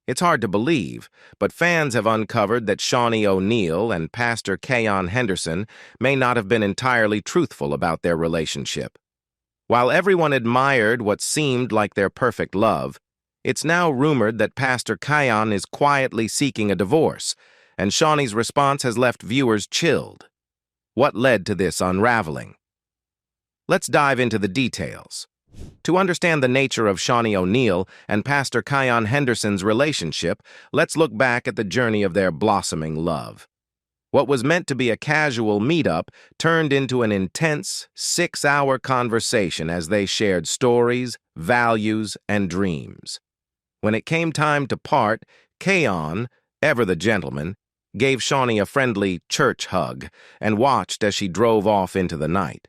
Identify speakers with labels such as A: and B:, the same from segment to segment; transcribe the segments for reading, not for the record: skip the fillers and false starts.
A: It's hard to believe, but fans have uncovered that Shaunie O'Neal and Pastor Keion Henderson may not have been entirely truthful about their relationship. While everyone admired what seemed like their perfect love, it's now rumored that Pastor Keion is quietly seeking a divorce, and Shaunie's response has left viewers chilled. What led to this unraveling? Let's dive into the details. To understand the nature of Shaunie O'Neal and Pastor Keion Henderson's relationship, let's look back at the journey of their blossoming love. What was meant to be a casual meetup turned into an intense, 6-hour conversation as they shared stories, values, and dreams. When it came time to part, Keion, ever the gentleman, gave Shaunie a friendly church hug and watched as she drove off into the night.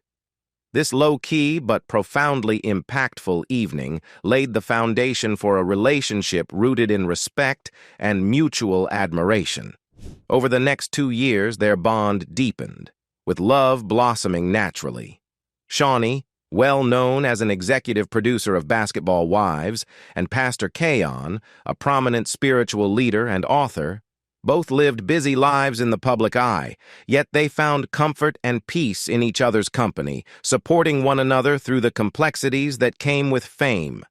A: This low-key but profoundly impactful evening laid the foundation for a relationship rooted in respect and mutual admiration. Over the next 2 years, their bond deepened, with love blossoming naturally. Shaunie, well known as an executive producer of Basketball Wives, and Pastor Keion, a prominent spiritual leader and author, both lived busy lives in the public eye, yet they found comfort and peace in each other's company, supporting one another through the complexities that came with fame.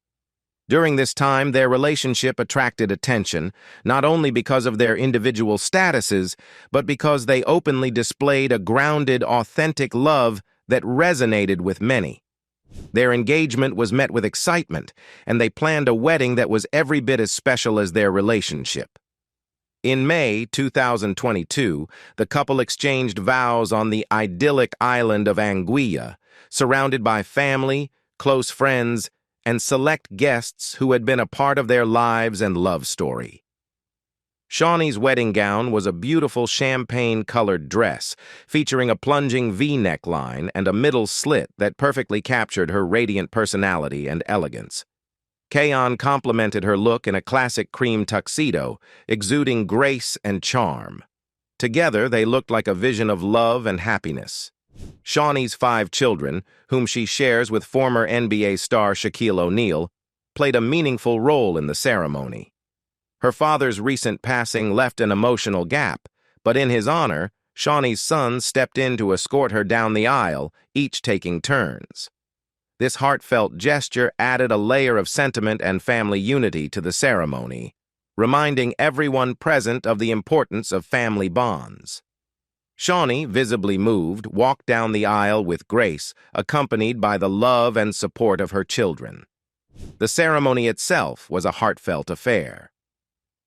A: During this time, their relationship attracted attention, not only because of their individual statuses, but because they openly displayed a grounded, authentic love that resonated with many. Their engagement was met with excitement, and they planned a wedding that was every bit as special as their relationship. In May 2022, the couple exchanged vows on the idyllic island of Anguilla, surrounded by family, close friends, and select guests who had been a part of their lives and love story. Shaunie's wedding gown was a beautiful champagne-colored dress, featuring a plunging V-neck line and a middle slit that perfectly captured her radiant personality and elegance. Keion complimented her look in a classic cream tuxedo, exuding grace and charm. Together, they looked like a vision of love and happiness. Shaunie's 5 children, whom she shares with former NBA star Shaquille O'Neal, played a meaningful role in the ceremony. Her father's recent passing left an emotional gap, but in his honor, Shaunie's sons stepped in to escort her down the aisle, each taking turns. This heartfelt gesture added a layer of sentiment and family unity to the ceremony, reminding everyone present of the importance of family bonds. Shaunie, visibly moved, walked down the aisle with grace, accompanied by the love and support of her children. The ceremony itself was a heartfelt affair.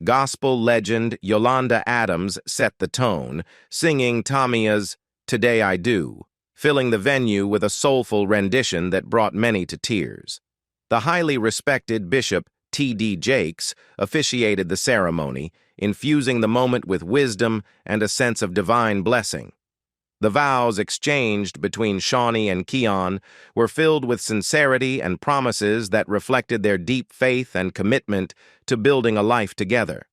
A: Gospel legend Yolanda Adams set the tone, singing Tamia's "Today I Do," filling the venue with a soulful rendition that brought many to tears. The highly respected Bishop T.D. Jakes officiated the ceremony, infusing the moment with wisdom and a sense of divine blessing. The vows exchanged between Shaunie and Keion were filled with sincerity and promises that reflected their deep faith and commitment to building a life together.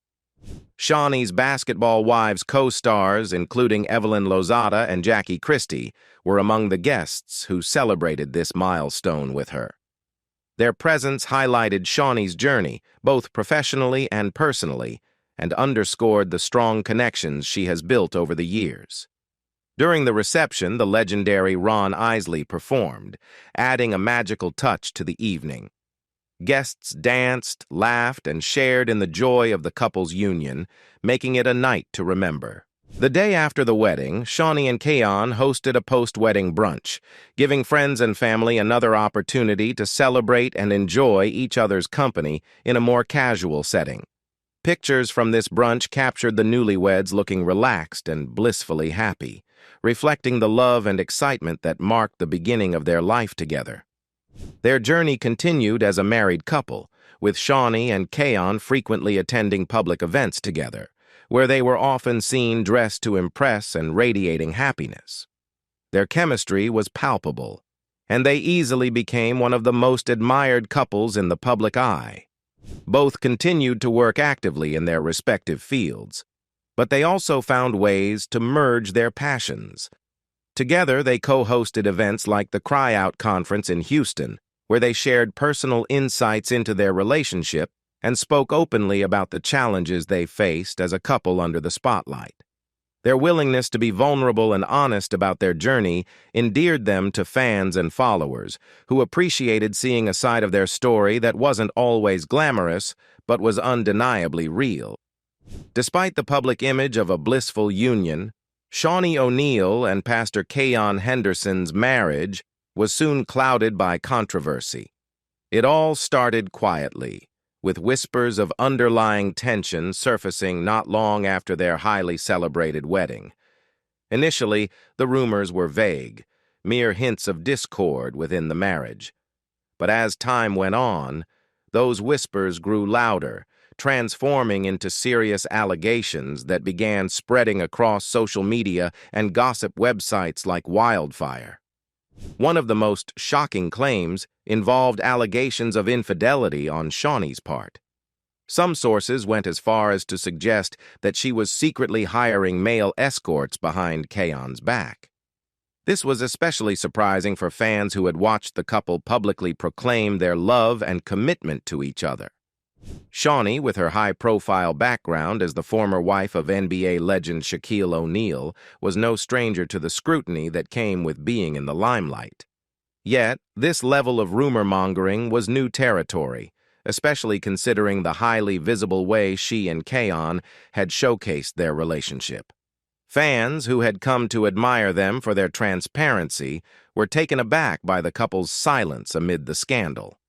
A: Shaunie's Basketball Wives co-stars, including Evelyn Lozada and Jackie Christie, were among the guests who celebrated this milestone with her. Their presence highlighted Shaunie's journey, both professionally and personally, and underscored the strong connections she has built over the years. During the reception, the legendary Ron Isley performed, adding a magical touch to the evening. Guests danced, laughed, and shared in the joy of the couple's union, making it a night to remember. The day after the wedding, Shaunie and Keion hosted a post-wedding brunch, giving friends and family another opportunity to celebrate and enjoy each other's company in a more casual setting. Pictures from this brunch captured the newlyweds looking relaxed and blissfully happy, reflecting the love and excitement that marked the beginning of their life together. Their journey continued as a married couple, with Shaunie and Keion frequently attending public events together, where they were often seen dressed to impress and radiating happiness. Their chemistry was palpable, and they easily became one of the most admired couples in the public eye. Both continued to work actively in their respective fields, but they also found ways to merge their passions. Together, they co-hosted events like the Cry Out Conference in Houston, where they shared personal insights into their relationship and spoke openly about the challenges they faced as a couple under the spotlight. Their willingness to be vulnerable and honest about their journey endeared them to fans and followers, who appreciated seeing a side of their story that wasn't always glamorous, but was undeniably real. Despite the public image of a blissful union, Shaunie O'Neal and Pastor Keion Henderson's marriage was soon clouded by controversy. It all started quietly, with whispers of underlying tension surfacing not long after their highly celebrated wedding. Initially, the rumors were vague, mere hints of discord within the marriage. But as time went on, those whispers grew louder, transforming into serious allegations that began spreading across social media and gossip websites like wildfire. One of the most shocking claims involved allegations of infidelity on Shaunie's part. Some sources went as far as to suggest that she was secretly hiring male escorts behind Keion's back. This was especially surprising for fans who had watched the couple publicly proclaim their love and commitment to each other. Shaunie, with her high-profile background as the former wife of NBA legend Shaquille O'Neal, was no stranger to the scrutiny that came with being in the limelight. Yet, this level of rumor-mongering was new territory, especially considering the highly visible way she and Keion had showcased their relationship. Fans, who had come to admire them for their transparency, were taken aback by the couple's silence amid the scandal.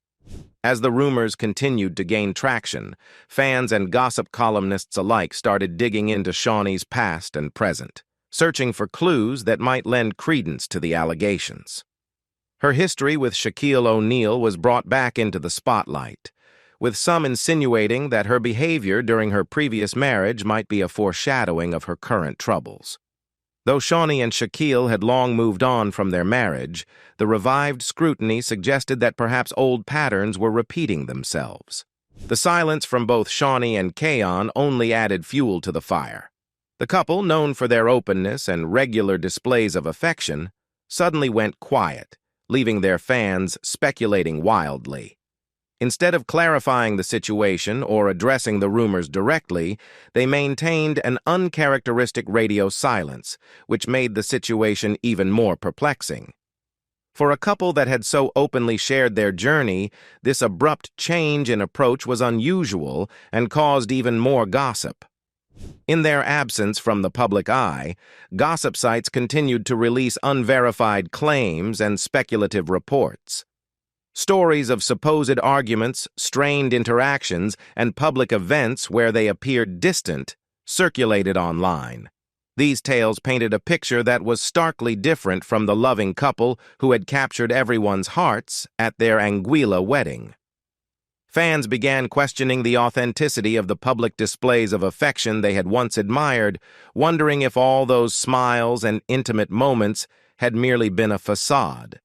A: As the rumors continued to gain traction, fans and gossip columnists alike started digging into Shaunie's past and present, searching for clues that might lend credence to the allegations. Her history with Shaquille O'Neal was brought back into the spotlight, with some insinuating that her behavior during her previous marriage might be a foreshadowing of her current troubles. Though Shaunie and Shaquille had long moved on from their marriage, the revived scrutiny suggested that perhaps old patterns were repeating themselves. The silence from both Shaunie and Keion only added fuel to the fire. The couple, known for their openness and regular displays of affection, suddenly went quiet, leaving their fans speculating wildly. Instead of clarifying the situation or addressing the rumors directly, they maintained an uncharacteristic radio silence, which made the situation even more perplexing. For a couple that had so openly shared their journey, this abrupt change in approach was unusual and caused even more gossip. In their absence from the public eye, gossip sites continued to release unverified claims and speculative reports. Stories of supposed arguments, strained interactions, and public events where they appeared distant circulated online. These tales painted a picture that was starkly different from the loving couple who had captured everyone's hearts at their Anguilla wedding. Fans began questioning the authenticity of the public displays of affection they had once admired, wondering if all those smiles and intimate moments had merely been a facade.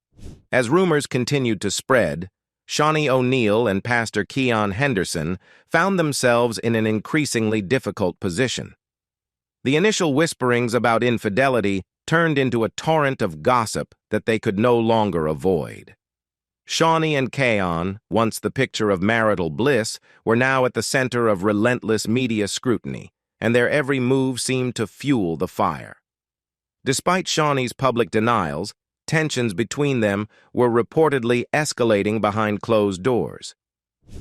A: As rumors continued to spread, Shaunie O'Neal and Pastor Keion Henderson found themselves in an increasingly difficult position. The initial whisperings about infidelity turned into a torrent of gossip that they could no longer avoid. Shaunie and Keion, once the picture of marital bliss, were now at the center of relentless media scrutiny, and their every move seemed to fuel the fire. Despite Shaunie's public denials, tensions between them were reportedly escalating behind closed doors.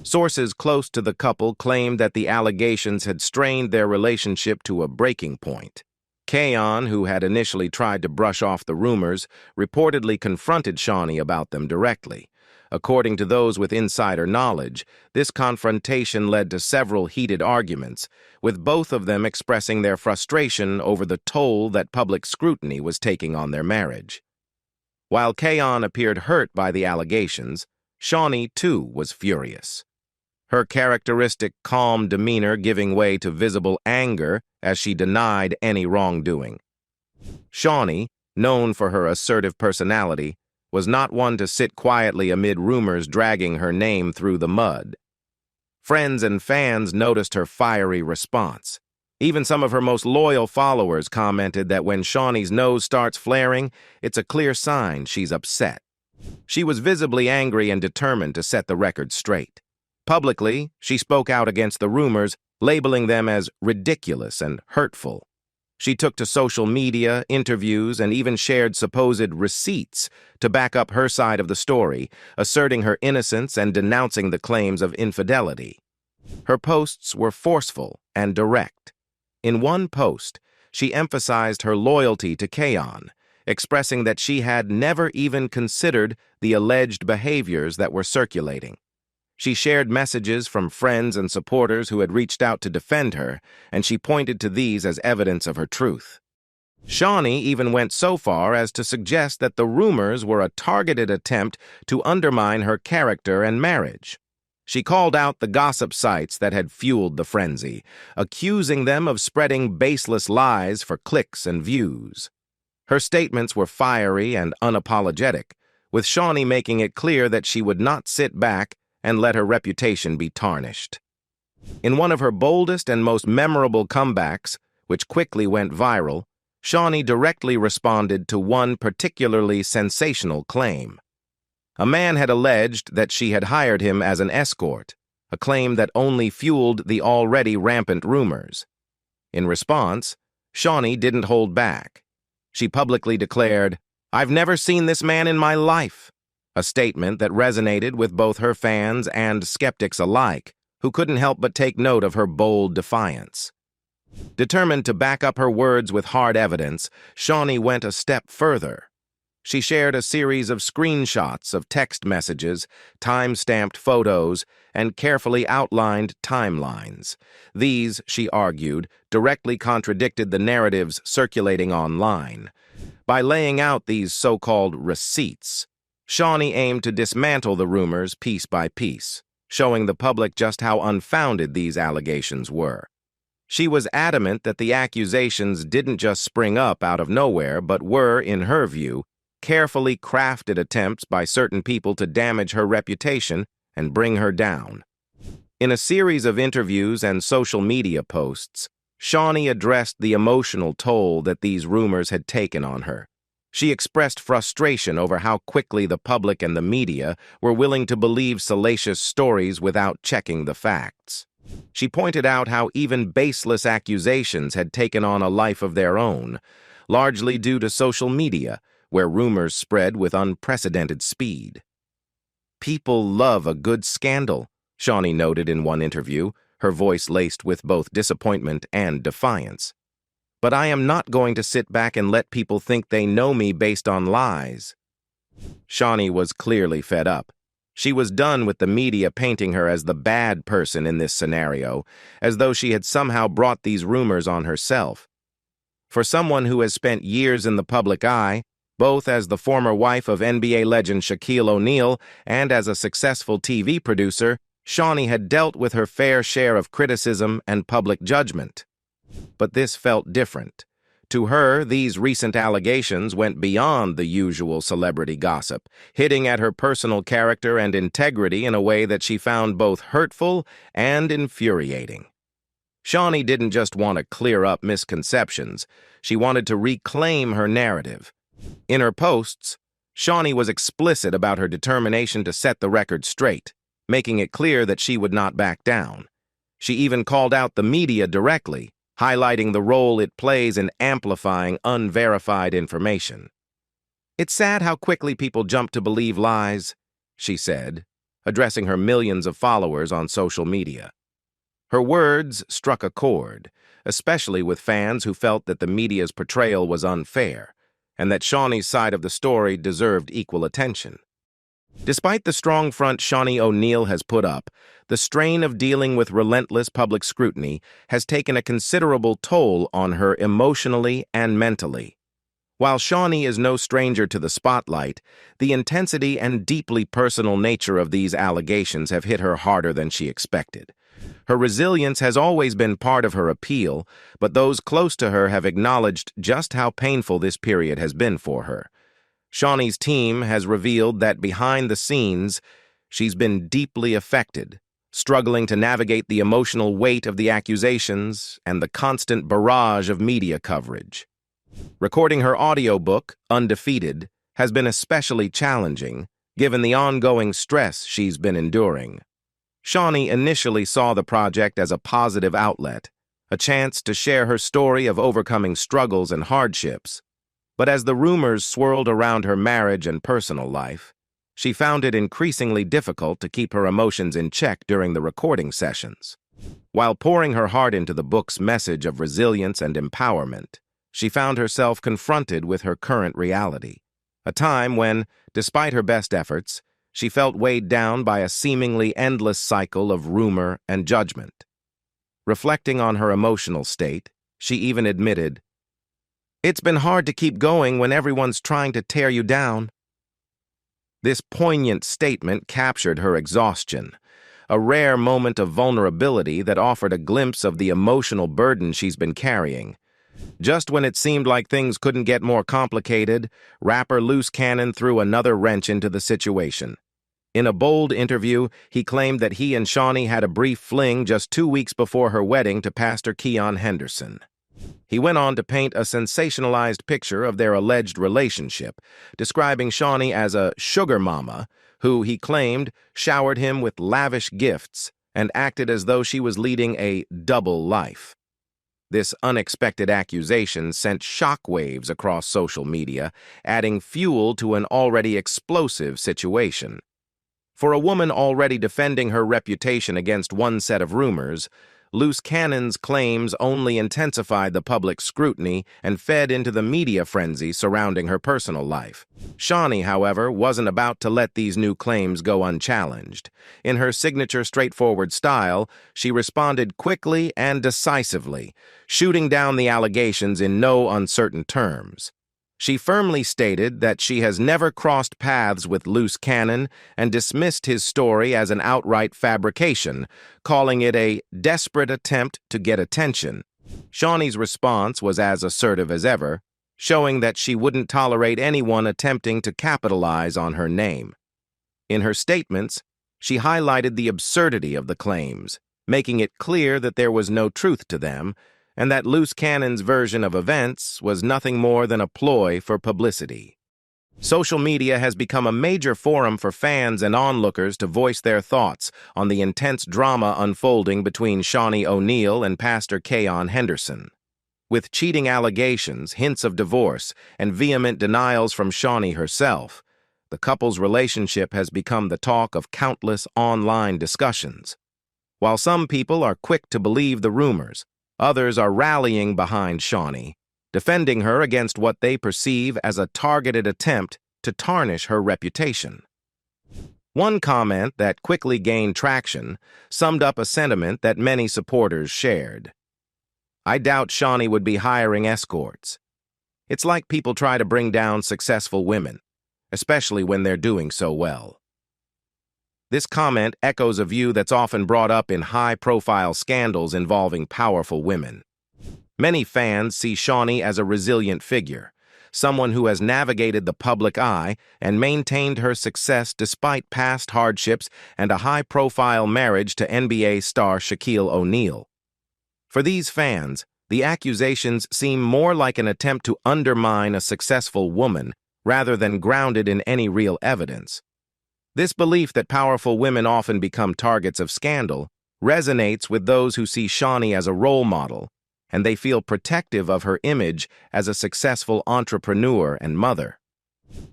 A: Sources close to the couple claimed that the allegations had strained their relationship to a breaking point. Keion, who had initially tried to brush off the rumors, reportedly confronted Shaunie about them directly. According to those with insider knowledge, this confrontation led to several heated arguments, with both of them expressing their frustration over the toll that public scrutiny was taking on their marriage. While Keion appeared hurt by the allegations, Shaunie, too, was furious. Her characteristic calm demeanor giving way to visible anger as she denied any wrongdoing. Shaunie, known for her assertive personality, was not one to sit quietly amid rumors dragging her name through the mud. Friends and fans noticed her fiery response. Even some of her most loyal followers commented that when Shaunie's nose starts flaring, it's a clear sign she's upset. She was visibly angry and determined to set the record straight. Publicly, she spoke out against the rumors, labeling them as ridiculous and hurtful. She took to social media, interviews, and even shared supposed receipts to back up her side of the story, asserting her innocence and denouncing the claims of infidelity. Her posts were forceful and direct. In one post, she emphasized her loyalty to Keion, expressing that she had never even considered the alleged behaviors that were circulating. She shared messages from friends and supporters who had reached out to defend her, and she pointed to these as evidence of her truth. Shaunie even went so far as to suggest that the rumors were a targeted attempt to undermine her character and marriage. She called out the gossip sites that had fueled the frenzy, accusing them of spreading baseless lies for clicks and views. Her statements were fiery and unapologetic, with Shaunie making it clear that she would not sit back and let her reputation be tarnished. In one of her boldest and most memorable comebacks, which quickly went viral, Shaunie directly responded to one particularly sensational claim. A man had alleged that she had hired him as an escort, a claim that only fueled the already rampant rumors. In response, Shaunie didn't hold back. She publicly declared, "I've never seen this man in my life," a statement that resonated with both her fans and skeptics alike, who couldn't help but take note of her bold defiance. Determined to back up her words with hard evidence, Shaunie went a step further. She shared a series of screenshots of text messages, time-stamped photos, and carefully outlined timelines. These, she argued, directly contradicted the narratives circulating online. By laying out these so-called receipts, Shaunie aimed to dismantle the rumors piece by piece, showing the public just how unfounded these allegations were. She was adamant that the accusations didn't just spring up out of nowhere, but were, in her view, carefully crafted attempts by certain people to damage her reputation and bring her down. In a series of interviews and social media posts, Shaunie addressed the emotional toll that these rumors had taken on her. She expressed frustration over how quickly the public and the media were willing to believe salacious stories without checking the facts. She pointed out how even baseless accusations had taken on a life of their own, largely due to social media, where rumors spread with unprecedented speed. "People love a good scandal," Shaunie noted in one interview, her voice laced with both disappointment and defiance. "But I am not going to sit back and let people think they know me based on lies." Shaunie was clearly fed up. She was done with the media painting her as the bad person in this scenario, as though she had somehow brought these rumors on herself. For someone who has spent years in the public eye, both as the former wife of NBA legend Shaquille O'Neal and as a successful TV producer, Shaunie had dealt with her fair share of criticism and public judgment. But this felt different. To her, these recent allegations went beyond the usual celebrity gossip, hitting at her personal character and integrity in a way that she found both hurtful and infuriating. Shaunie didn't just want to clear up misconceptions, she wanted to reclaim her narrative. In her posts, Shaunie was explicit about her determination to set the record straight, making it clear that she would not back down. She even called out the media directly, highlighting the role it plays in amplifying unverified information. "It's sad how quickly people jump to believe lies," she said, addressing her millions of followers on social media. Her words struck a chord, especially with fans who felt that the media's portrayal was unfair, and that Shaunie's side of the story deserved equal attention. Despite the strong front Shaunie O'Neal has put up, the strain of dealing with relentless public scrutiny has taken a considerable toll on her emotionally and mentally. While Shaunie is no stranger to the spotlight, the intensity and deeply personal nature of these allegations have hit her harder than she expected. Her resilience has always been part of her appeal, but those close to her have acknowledged just how painful this period has been for her. Shaunie's team has revealed that behind the scenes, she's been deeply affected, struggling to navigate the emotional weight of the accusations and the constant barrage of media coverage. Recording her audiobook, Undefeated, has been especially challenging, given the ongoing stress she's been enduring. Shaunie initially saw the project as a positive outlet, a chance to share her story of overcoming struggles and hardships. But as the rumors swirled around her marriage and personal life, she found it increasingly difficult to keep her emotions in check during the recording sessions. While pouring her heart into the book's message of resilience and empowerment, she found herself confronted with her current reality, a time when, despite her best efforts, she felt weighed down by a seemingly endless cycle of rumor and judgment. Reflecting on her emotional state, she even admitted, "It's been hard to keep going when everyone's trying to tear you down." This poignant statement captured her exhaustion, a rare moment of vulnerability that offered a glimpse of the emotional burden she's been carrying. Just when it seemed like things couldn't get more complicated, rapper Loose Cannon threw another wrench into the situation. In a bold interview, he claimed that he and Shaunie had a brief fling just 2 weeks before her wedding to Pastor Keion Henderson. He went on to paint a sensationalized picture of their alleged relationship, describing Shaunie as a sugar mama who, he claimed, showered him with lavish gifts and acted as though she was leading a double life. This unexpected accusation sent shockwaves across social media, adding fuel to an already explosive situation. For a woman already defending her reputation against one set of rumors, Loose Cannon's claims only intensified the public scrutiny and fed into the media frenzy surrounding her personal life. Shaunie, however, wasn't about to let these new claims go unchallenged. In her signature straightforward style, she responded quickly and decisively, shooting down the allegations in no uncertain terms. She firmly stated that she has never crossed paths with Loose Cannon and dismissed his story as an outright fabrication, calling it a desperate attempt to get attention. Shaunie's response was as assertive as ever, showing that she wouldn't tolerate anyone attempting to capitalize on her name. In her statements, she highlighted the absurdity of the claims, making it clear that there was no truth to them, and that Loose Cannon's version of events was nothing more than a ploy for publicity. Social media has become a major forum for fans and onlookers to voice their thoughts on the intense drama unfolding between Shaunie O'Neal and Pastor Keion Henderson. With cheating allegations, hints of divorce, and vehement denials from Shaunie herself, the couple's relationship has become the talk of countless online discussions. While some people are quick to believe the rumors, others are rallying behind Shaunie, defending her against what they perceive as a targeted attempt to tarnish her reputation. One comment that quickly gained traction summed up a sentiment that many supporters shared. "I doubt Shaunie would be hiring escorts. It's like people try to bring down successful women, especially when they're doing so well." This comment echoes a view that's often brought up in high-profile scandals involving powerful women. Many fans see Shaunie as a resilient figure, someone who has navigated the public eye and maintained her success despite past hardships and a high-profile marriage to NBA star Shaquille O'Neal. For these fans, the accusations seem more like an attempt to undermine a successful woman rather than grounded in any real evidence. This belief that powerful women often become targets of scandal resonates with those who see Shaunie as a role model, and they feel protective of her image as a successful entrepreneur and mother.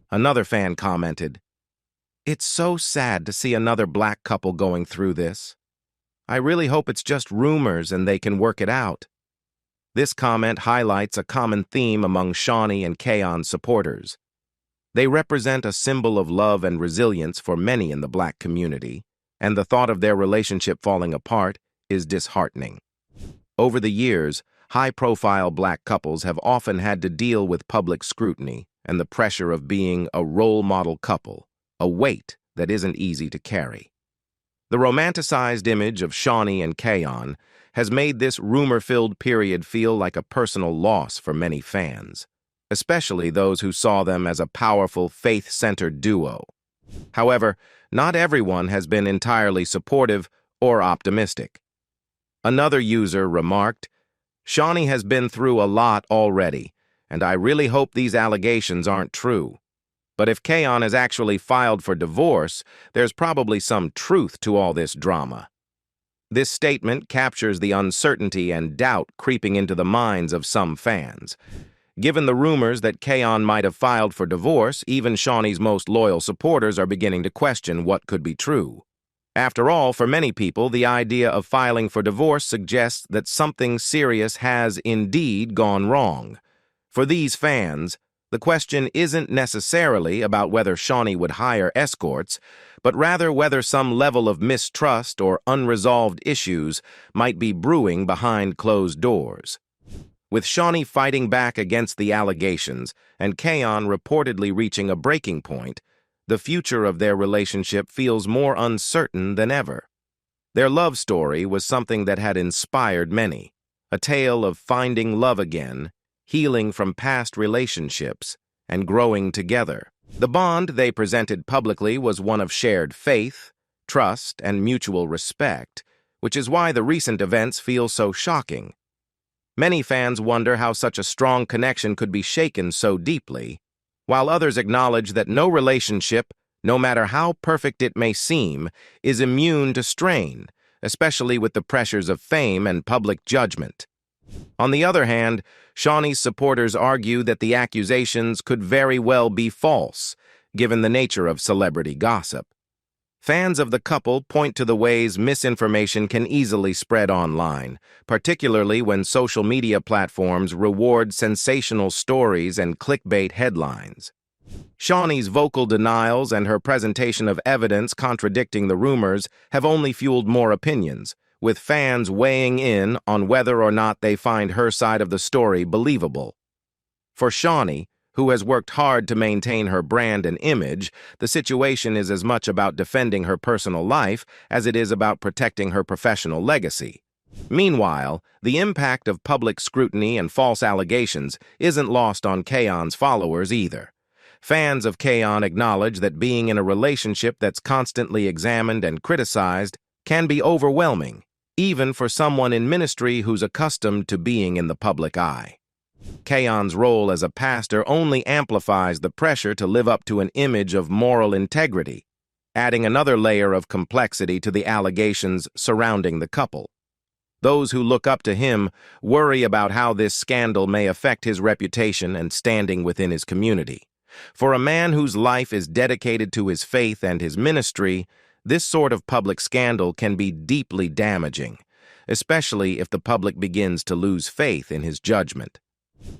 A: Another fan commented, "It's so sad to see another black couple going through this. I really hope it's just rumors and they can work it out." This comment highlights a common theme among Shaunie and Keion's supporters. They represent a symbol of love and resilience for many in the black community, and the thought of their relationship falling apart is disheartening. Over the years, high-profile black couples have often had to deal with public scrutiny and the pressure of being a role model couple, a weight that isn't easy to carry. The romanticized image of Shaunie and Keion has made this rumor-filled period feel like a personal loss for many fans, especially those who saw them as a powerful, faith-centered duo. However, not everyone has been entirely supportive or optimistic. Another user remarked, "Shaunie has been through a lot already, and I really hope these allegations aren't true. But if Keion has actually filed for divorce, there's probably some truth to all this drama. This statement captures the uncertainty and doubt creeping into the minds of some fans. Given the rumors that Keion might have filed for divorce, even Shaunie's most loyal supporters are beginning to question what could be true. After all, for many people, the idea of filing for divorce suggests that something serious has indeed gone wrong. For these fans, the question isn't necessarily about whether Shaunie would hire escorts, but rather whether some level of mistrust or unresolved issues might be brewing behind closed doors. With Shaunie fighting back against the allegations and Keion reportedly reaching a breaking point, the future of their relationship feels more uncertain than ever. Their love story was something that had inspired many, a tale of finding love again, healing from past relationships, and growing together. The bond they presented publicly was one of shared faith, trust, and mutual respect, which is why the recent events feel so shocking. Many fans wonder how such a strong connection could be shaken so deeply, while others acknowledge that no relationship, no matter how perfect it may seem, is immune to strain, especially with the pressures of fame and public judgment. On the other hand, Shaunie's supporters argue that the accusations could very well be false, given the nature of celebrity gossip. Fans of the couple point to the ways misinformation can easily spread online, particularly when social media platforms reward sensational stories and clickbait headlines. Shaunie's vocal denials and her presentation of evidence contradicting the rumors have only fueled more opinions, with fans weighing in on whether or not they find her side of the story believable. For Shaunie, who has worked hard to maintain her brand and image, the situation is as much about defending her personal life as it is about protecting her professional legacy. Meanwhile, the impact of public scrutiny and false allegations isn't lost on Keion's followers either. Fans of Keion acknowledge that being in a relationship that's constantly examined and criticized can be overwhelming, even for someone in ministry who's accustomed to being in the public eye. Keion's role as a pastor only amplifies the pressure to live up to an image of moral integrity, adding another layer of complexity to the allegations surrounding the couple. Those who look up to him worry about how this scandal may affect his reputation and standing within his community. For a man whose life is dedicated to his faith and his ministry, this sort of public scandal can be deeply damaging, especially if the public begins to lose faith in his judgment.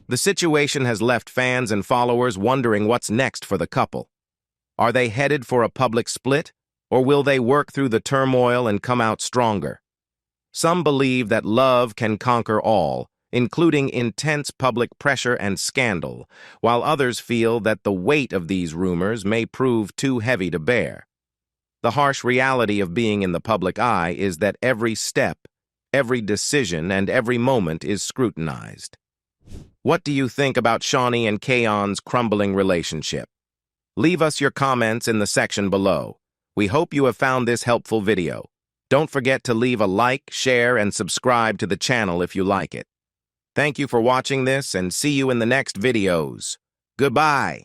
A: The situation has left fans and followers wondering what's next for the couple. Are they headed for a public split, or will they work through the turmoil and come out stronger? Some believe that love can conquer all, including intense public pressure and scandal, while others feel that the weight of these rumors may prove too heavy to bear. The harsh reality of being in the public eye is that every step, every decision, and every moment is scrutinized. What do you think about Shaunie and Keion's crumbling relationship? Leave us your comments in the section below. We hope you have found this helpful video. Don't forget to leave a like, share, and subscribe to the channel if you like it. Thank you for watching this, and see you in the next videos. Goodbye.